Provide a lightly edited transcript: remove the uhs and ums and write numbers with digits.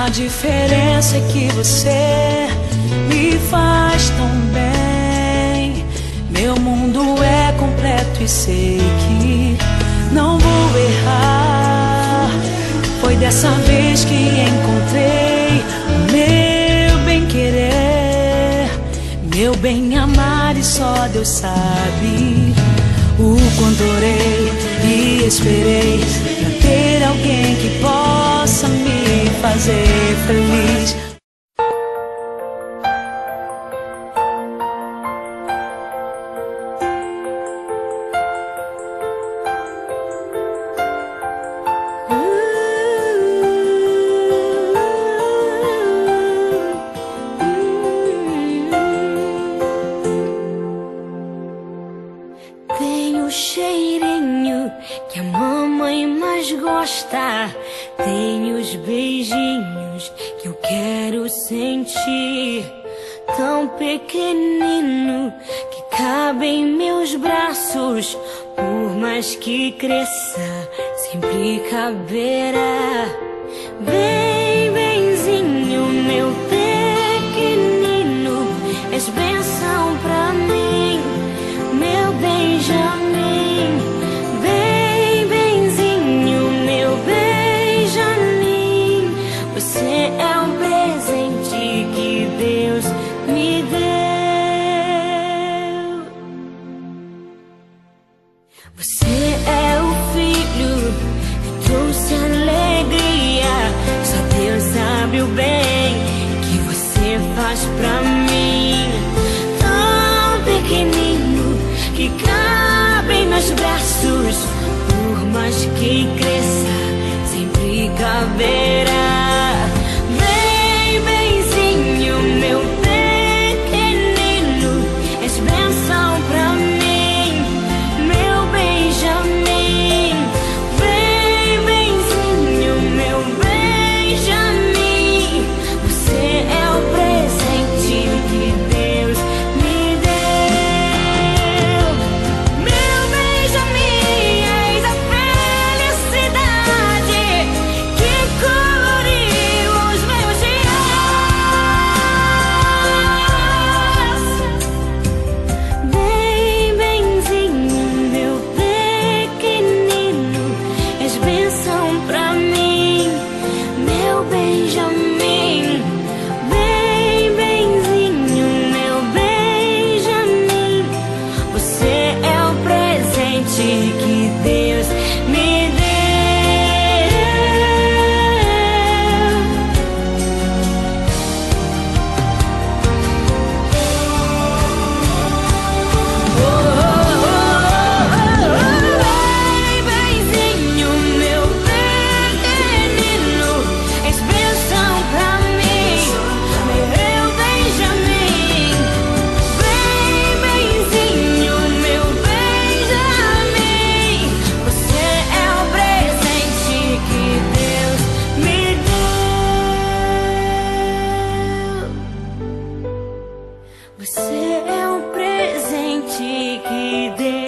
A diferença é que você me faz tão bem. Meu mundo é completo e sei que não vou errar. Foi dessa vez que encontrei o meu bem-querer, meu bem-amar, e só Deus sabe o quanto orei e esperei pra ter alguém que possa me fazer feliz. Tem o cheirinho que a mamãe mais gosta. Tem os beijinhos que eu quero sentir. Tão pequenino que cabe em meus braços. Por mais que cresça, sempre caberá. Bem, benzinho, meu pequenino, és bênção pra mim, meu Benjamin. Bem, benzinho, meu Benjamin, você é um presente que Deus me deu. Você é o filho que trouxe alegria. Só Deus sabe o bem que você faz pra mim. Tão pequenino que cabe em meus braços. Por mais que cresça, sempre caberá. Bem, benzinho, meu pequenino, és bênção pra mim, meu Benjamin. Bem, benzinho, meu Benjamin, você é o presente que Deus me deu. Meu Benjamin, és a felicidade que coloriu os meus dias. Bem, benzinho, meu pequenino, és bênção pra mim, meu Benjamin. Bem, benzinho, meu Benjamin, você é o presente que Deus me deu. Bem, benzinho, meu pequenino, és bênção pra mim, meu Benjamin. Bem, benzinho, meu Benjamin, você é o presente que Deus me deu. Você é um presente que Deus